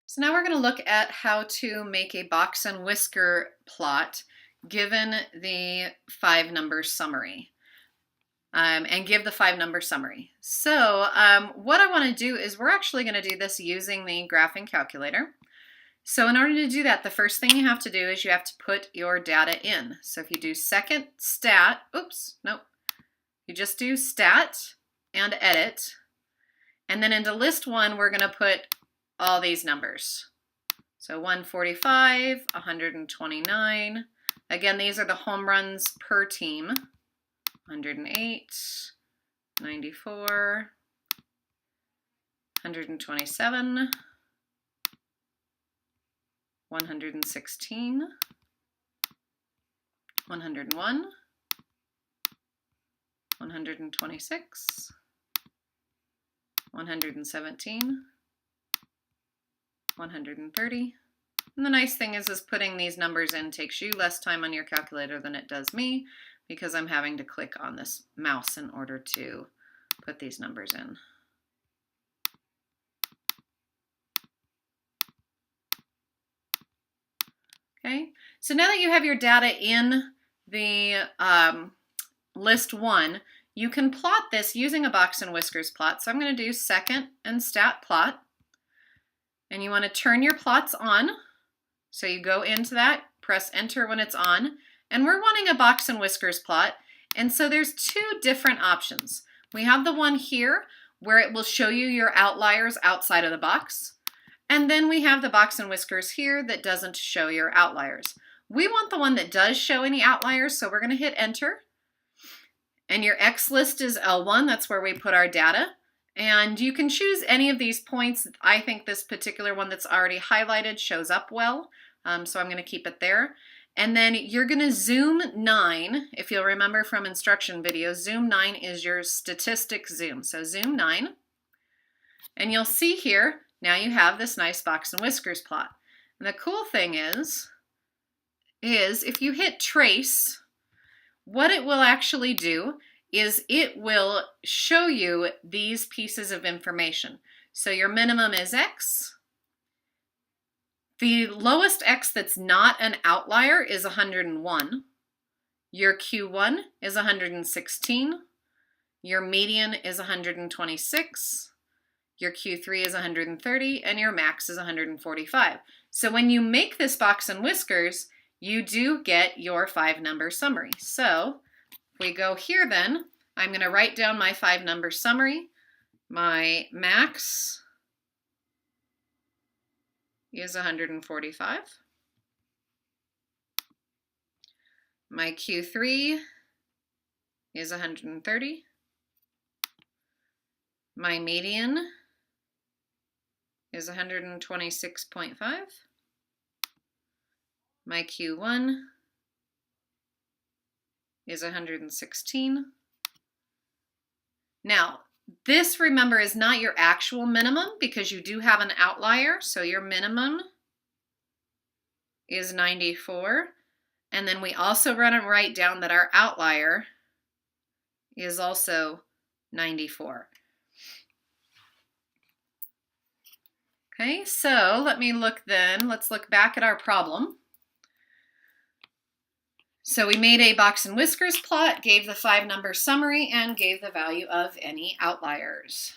So now we're going to look at how to make a box and whisker plot given the 5-number summary. And give the 5-number summary. So what I want to do is we're actually going to do this using the graphing calculator. So in order to do that, the first thing you have to do is you have to put your data in. So if you do second stat, you just do stat and edit. And then into list 1, we're going to put all these numbers. So 145, 129. Again, these are the home runs per team. 108, 94, 127, 116, 101, 126, 117, 130. And the nice thing is putting these numbers in takes you less time on your calculator than it does me, because I'm having to click on this mouse in order to put these numbers in. Okay, so now that you have your data in the list 1, you can plot this using a box and whiskers plot. So I'm going to do second and stat plot. And you want to turn your plots on. So you go into that, press enter when it's on. And we're wanting a box and whiskers plot. And so there's 2 different options. We have the one here where it will show you your outliers outside of the box. And then we have the box and whiskers here that doesn't show your outliers. We want the one that does show any outliers, so we're going to hit enter. And your X list is L1, that's where we put our data. And you can choose any of these points. I think this particular one that's already highlighted shows up well, so I'm going to keep it there. And then you're going to zoom 9. If you'll remember from instruction videos, zoom 9 is your statistic zoom. So zoom 9. And you'll see here, now you have this nice box and whiskers plot. And the cool thing is if you hit trace, what it will actually do is it will show you these pieces of information. So your minimum is X. The lowest X that's not an outlier is 101. Your Q1 is 116. Your median is 126. Your Q3 is 130, and your max is 145. So when you make this box and whiskers, you do get your 5-number summary. So if we go here then, I'm going to write down my 5-number summary. My max is 145. My Q3 is 130. My median is 126.5. My Q1 is 116. Now, this, remember, is not your actual minimum because you do have an outlier. So your minimum is 94. And then we also write down that our outlier is also 94. Okay, so let's look back at our problem. So we made a box and whiskers plot, gave the 5-number summary, and gave the value of any outliers.